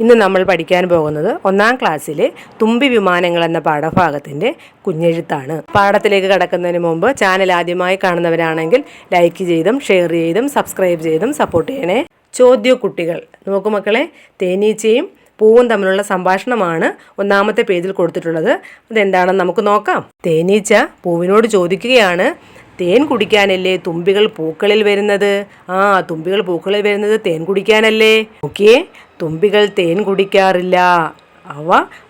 ഇന്ന് നമ്മൾ പഠിക്കാൻ പോകുന്നത് 1-ാം ക്ലാസ്സിലെ തുമ്പി വിമാനങ്ങൾ എന്ന പാഠഭാഗത്തിൻ്റെ കുഞ്ഞെഴുത്താണ്. പാഠത്തിലേക്ക് കടക്കുന്നതിന് മുമ്പ് ചാനൽ ആദ്യമായി കാണുന്നവരാണെങ്കിൽ ലൈക്ക് ചെയ്തും ഷെയർ ചെയ്തും സബ്സ്ക്രൈബ് ചെയ്തും സപ്പോർട്ട് ചെയ്യണേ. ചോദ്യക്കുട്ടികൾ. നോക്കൂ മക്കളെ, തേനീച്ചയും പൂവും തമ്മിലുള്ള സംഭാഷണമാണ് 1-ാമത്തെ പേജിൽ കൊടുത്തിട്ടുള്ളത്. അതെന്താണെന്ന് നമുക്ക് നോക്കാം. തേനീച്ച പൂവിനോട് ചോദിക്കുകയാണ്, തേൻ കുടിക്കാനല്ലേ തുമ്പികൾ പൂക്കളിൽ വരുന്നത്? തുമ്പികൾ പൂക്കളിൽ വരുന്നത് തേൻ കുടിക്കാനല്ലേ? നോക്കിയേ, തുമ്പികൾ തേൻ കുടിക്കാറില്ല, അവ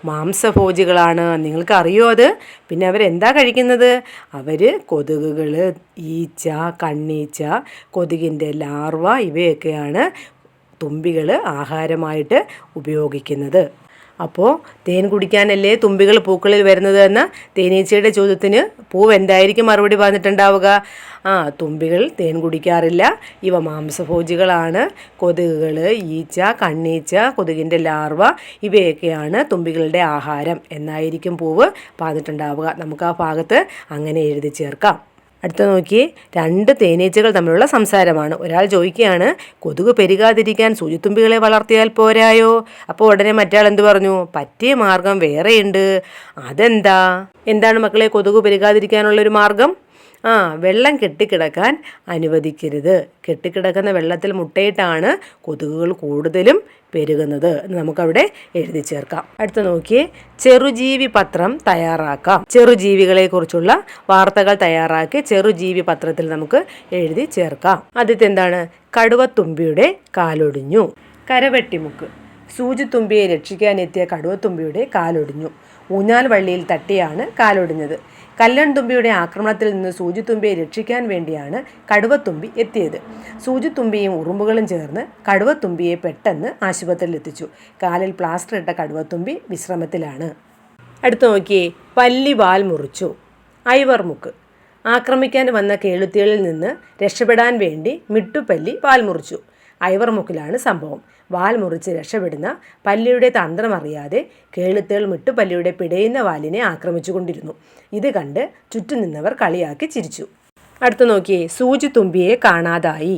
മാംസഭോജികളാണ്. നിങ്ങൾക്ക് അറിയോ അത്? പിന്നെ അവരെന്താ കഴിക്കുന്നത്? അവർ കൊതുകുകൾ, ഈച്ച, കണ്ണീച്ച, കൊതുകിൻ്റെ ലാർവ ഇവയൊക്കെയാണ് തുമ്പികൾ ആഹാരമായിട്ട് ഉപയോഗിക്കുന്നത്. അപ്പോൾ തേൻ കുടിക്കാനല്ലേ തുമ്പികൾ പൂക്കളിൽ വരുന്നത് എന്ന തേനീച്ചയുടെ ചോദ്യത്തിന് പൂവ് എന്തായിരിക്കും മറുപടി പറഞ്ഞിട്ടുണ്ടാവുക? തുമ്പികൾ തേൻ കുടിക്കാറില്ല, ഇവ മാംസഭോജികളാണ്. കൊതുകുകൾ, ഈച്ച, കണ്ണീച്ച, കൊതുകിൻ്റെ ലാർവ ഇവയൊക്കെയാണ് തുമ്പികളുടെ ആഹാരം എന്നായിരിക്കും പൂവ് പറഞ്ഞിട്ടുണ്ടാവുക. നമുക്ക് ആ ഭാഗത്ത് അങ്ങനെ എഴുതി ചേർക്കാം. അടുത്ത നോക്കിയേ, 2 തേനീച്ചകൾ തമ്മിലുള്ള സംസാരമാണ്. ഒരാൾ ചോദിക്കുകയാണ്, കൊതുക് പെരുകാതിരിക്കാൻ സൂചിത്തുമ്പികളെ വളർത്തിയാൽ പോരായോ? അപ്പോൾ ഉടനെ മറ്റാൾ എന്ത് പറഞ്ഞു? പറ്റിയ മാർഗം വേറെയുണ്ട്. അതെന്താ? എന്താണ് മക്കളെ കൊതുക് പെരുകാതിരിക്കാനുള്ളൊരു മാർഗം? വെള്ളം കെട്ടിക്കിടക്കാൻ അനുവദിക്കരുത്. കെട്ടിക്കിടക്കുന്ന വെള്ളത്തിൽ മുട്ടയിട്ടാണ് കൊതുകുകൾ കൂടുതലും പെരുകുന്നത് എന്ന് നമുക്കവിടെ എഴുതി ചേർക്കാം. അടുത്ത നോക്കിയേ, ചെറുജീവി പത്രം തയ്യാറാക്കാം. ചെറുജീവികളെ കുറിച്ചുള്ള വാർത്തകൾ തയ്യാറാക്കി ചെറുജീവി പത്രത്തിൽ നമുക്ക് എഴുതി ചേർക്കാം. ആദ്യത്തെ എന്താണ്? കടുവത്തുമ്പിയുടെ കാലൊടിഞ്ഞു. കരവെട്ടിമുക്ക്. സൂചിത്തുമ്പിയെ രക്ഷിക്കാനെത്തിയ കടുവത്തുമ്പിയുടെ കാലൊടിഞ്ഞു. ഊഞ്ഞാൽ വള്ളിയിൽ തട്ടിയാണ് കാലൊടിഞ്ഞത്. കല്ലൻ തുമ്പിയുടെ ആക്രമണത്തിൽ നിന്ന് സൂചിത്തുമ്പിയെ രക്ഷിക്കാൻ വേണ്ടിയാണ് കടുവത്തുമ്പി എത്തിയത്. സൂചിത്തുമ്പിയും ഉറുമ്പുകളും ചേർന്ന് കടുവത്തുമ്പിയെ പെട്ടെന്ന് ആശുപത്രിയിൽ എത്തിച്ചു. കാലിൽ പ്ലാസ്റ്റർ ഇട്ട കടുവത്തുമ്പി വിശ്രമത്തിലാണ്. അടുത്ത് നോക്കിയേ, പല്ലി വാൽ മുറിച്ചു. ഐവർമുക്ക്. ആക്രമിക്കാൻ വന്ന കേളുത്തികളിൽ നിന്ന് രക്ഷപ്പെടാൻ വേണ്ടി മിട്ടുപല്ലി വാൽ മുറിച്ചു. ഐവർമുക്കിലാണ് സംഭവം. വാൽ മുറിച്ച് രക്ഷപ്പെടുന്ന പല്ലിയുടെ തന്ത്രമറിയാതെ കേളുത്തുകൾ മിട്ടുപല്ലിയുടെ പിടയുന്ന വാലിനെ ആക്രമിച്ചുകൊണ്ടിരുന്നു. ഇത് കണ്ട് ചുറ്റും നിന്നവർ കളിയാക്കി ചിരിച്ചു. അടുത്ത് നോക്കിയേ, സൂചിത്തുമ്പിയെ കാണാതായി.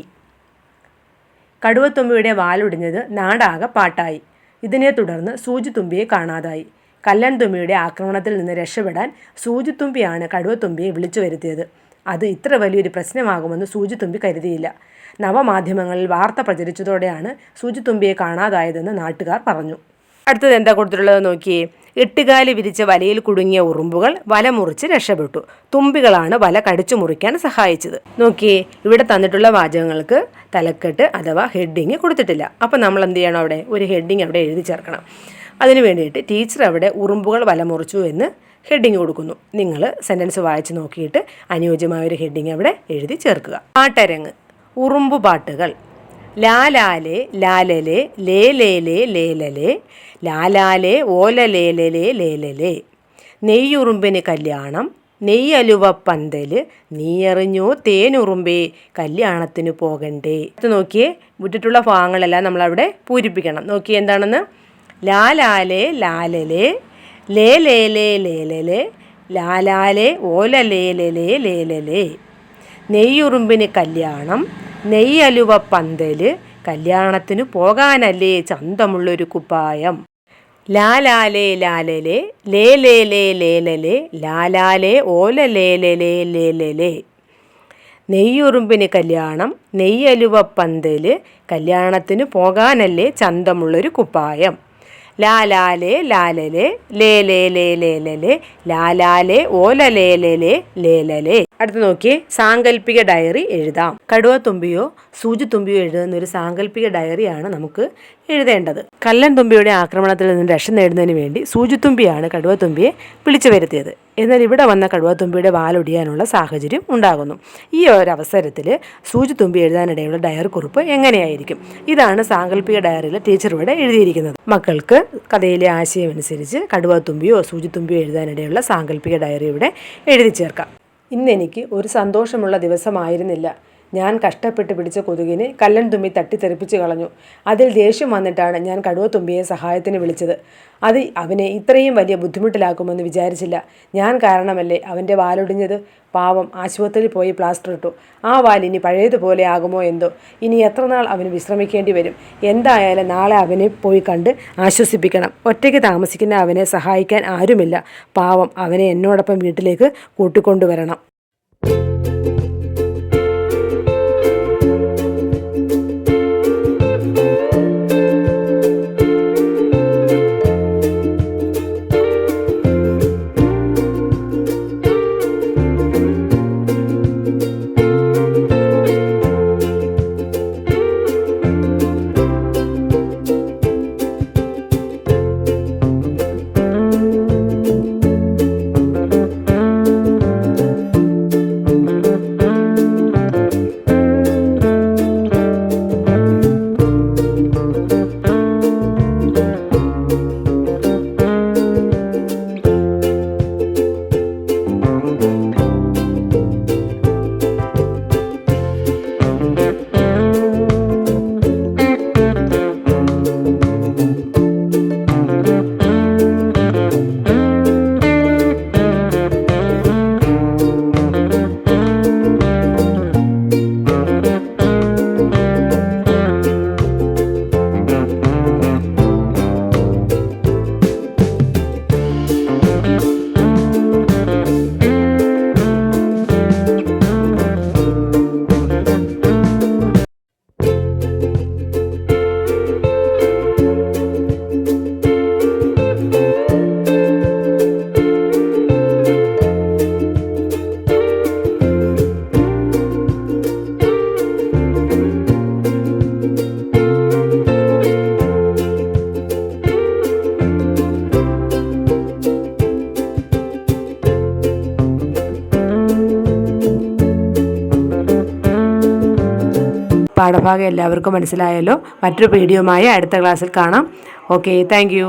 കടുവത്തുമ്പിയുടെ വാലൊടിഞ്ഞത് നാടാകെ പാട്ടായി. ഇതിനെ തുടർന്ന് സൂചിത്തുമ്പിയെ കാണാതായി. കല്ലൻ തുമ്പിയുടെ ആക്രമണത്തിൽ നിന്ന് രക്ഷപ്പെടാൻ സൂചിത്തുമ്പിയാണ് കടുവത്തുമ്പിയെ വിളിച്ചു വരുത്തിയത്. അത് ഇത്ര വലിയൊരു പ്രശ്നമാകുമെന്ന് സൂചിത്തുമ്പി കരുതിയില്ല. നവമാധ്യമങ്ങളിൽ വാർത്ത പ്രചരിച്ചതോടെയാണ് സൂചിത്തുമ്പിയെ കാണാതായതെന്ന് നാട്ടുകാർ പറഞ്ഞു. അടുത്തത് എന്താ കൊടുത്തിട്ടുള്ളത് നോക്കിയേ, എട്ടുകാലി വിരിച്ച വലയിൽ കുടുങ്ങിയ ഉറുമ്പുകൾ വല മുറിച്ച് രക്ഷപ്പെട്ടു. തുമ്പികളാണ് വല കടിച്ചു മുറിക്കാൻ സഹായിച്ചത്. നോക്കിയേ, ഇവിടെ തന്നിട്ടുള്ള വാചകങ്ങൾക്ക് തലക്കെട്ട് അഥവാ ഹെഡിങ് കൊടുത്തിട്ടില്ല. അപ്പം നമ്മൾ എന്ത് ചെയ്യണം? അവിടെ ഒരു ഹെഡിങ് അവിടെ എഴുതി ചേർക്കണം. അതിനു വേണ്ടിയിട്ട് ടീച്ചർ അവിടെ ഉറുമ്പുകൾ വല മുറിച്ചു എന്ന് ഹെഡിങ് കൊടുക്കുന്നു. നിങ്ങൾ സെൻറ്റൻസ് വായിച്ച് നോക്കിയിട്ട് അനുയോജ്യമായൊരു ഹെഡിങ് അവിടെ എഴുതി ചേർക്കുക. പാട്ടരങ്ങ്. ഉറുമ്പു പാട്ടുകൾ. ലാലാലെ ലാലലെ ലേലേലേ ലേലലെ ലാലാലെ ഓലലേലലേ ലേലലേ. നെയ്യുറുമ്പിന് കല്യാണം, നെയ്യലുവപ്പന്തല്, നീയറിഞ്ഞോ തേനുറുമ്പേ കല്യാണത്തിന് പോകണ്ടേ. ഇത് നോക്കിയേ, വിട്ടിട്ടുള്ള ഭാഗങ്ങളെല്ലാം നമ്മളവിടെ പൂരിപ്പിക്കണം. നോക്കിയേ എന്താണെന്ന്. ലാലാലെ ലാലലെ ലേലേലേ ലേലലെ ലാലാലെ ഓലലേലലേ ലേലലേ. നെയ്യുറുമ്പിന് കല്യാണം, നെയ്യലുവപ്പന്തല്, കല്യാണത്തിന് പോകാനല്ലേ ചന്തമുള്ളൊരു കുപ്പായം. ലാലാലെ ലാലലെ ലേലേലേ ലേലലെ ലാലാലെ ഓലലേലലേ ലേലലേ. നെയ്യുറുമ്പിന് കല്യാണം, നെയ്യലുവപ്പന്തല്, കല്യാണത്തിന് പോകാനല്ലേ ചന്തമുള്ളൊരു കുപ്പായം. ലാലാലെ ലാലലെ ലേലേലേ ലേലലെ ലാലാലെ ഓലലേലലേ ലേലലേ. അടുത്ത് നോക്കിയേ, സാങ്കല്പിക ഡയറി എഴുതാം. കടുവത്തുമ്പിയോ സൂചിത്തുമ്പിയോ എഴുതുന്ന ഒരു സാങ്കല്പിക ഡയറിയാണ് നമുക്ക് എഴുതേണ്ടത്. കല്ലൻ തുമ്പിയുടെ ആക്രമണത്തിൽ നിന്ന് രക്ഷ നേടുന്നതിന് വേണ്ടി സൂചിത്തുമ്പിയാണ് കടുവത്തുമ്പിയെ വിളിച്ചു വരുത്തിയത്. എന്നാൽ ഇവിടെ വന്ന കടുവത്തുമ്പിയുടെ വാലൊടിയാനുള്ള സാഹചര്യം ഉണ്ടാകുന്നു. ഈ ഒരു അവസരത്തിൽ സൂചിത്തുമ്പി എഴുതാനിടയുള്ള ഡയറി കുറിപ്പ് എങ്ങനെയായിരിക്കും? ഇതാണ് സാങ്കല്പിക ഡയറിയിൽ ടീച്ചർ ഇവിടെ എഴുതിയിരിക്കുന്നത്. മക്കൾക്ക് കഥയിലെ ആശയം അനുസരിച്ച് കടുവത്തുമ്പിയോ സൂചിത്തുമ്പിയോ എഴുതാനിടയുള്ള സാങ്കല്പിക ഡയറി ഇവിടെ എഴുതി ചേർക്കാം. ഇന്നെനിക്ക് ഒരു സന്തോഷമുള്ള ദിവസമായിരുന്നില്ല. ഞാൻ കഷ്ടപ്പെട്ട് പിടിച്ച കൊതുകിനെ കല്ലൻ തുമ്പി തട്ടിത്തെറിപ്പിച്ച് കളഞ്ഞു. അതിൽ ദേഷ്യം വന്നിട്ടാണ് ഞാൻ കടുവത്തുമ്പിയെ സഹായത്തിന് വിളിച്ചത്. അത് അവനെ ഇത്രയും വലിയ ബുദ്ധിമുട്ടിലാക്കുമെന്ന് വിചാരിച്ചില്ല. ഞാൻ കാരണമല്ലേ അവൻ്റെ വാലൊടിഞ്ഞത്. പാവം ആശുപത്രിയിൽ പോയി പ്ലാസ്റ്റർ ഇട്ടു. ആ വാൽ ഇനി പഴയതുപോലെ ആകുമോ എന്തോ. ഇനി എത്ര നാൾ അവന് വിശ്രമിക്കേണ്ടി വരും. എന്തായാലും നാളെ അവനെ പോയി കണ്ട് ആശ്വസിപ്പിക്കണം. ഒറ്റയ്ക്ക് താമസിക്കുന്ന അവനെ സഹായിക്കാൻ ആരുമില്ല. പാവം, അവനെ എന്നോടൊപ്പം വീട്ടിലേക്ക് കൂട്ടിക്കൊണ്ടുവരണം. പാഠഭാഗം എല്ലാവർക്കും മനസ്സിലായല്ലോ. മറ്റൊരു വീഡിയോയുമായി അടുത്ത ക്ലാസ്സിൽ കാണാം. Okay, thank you.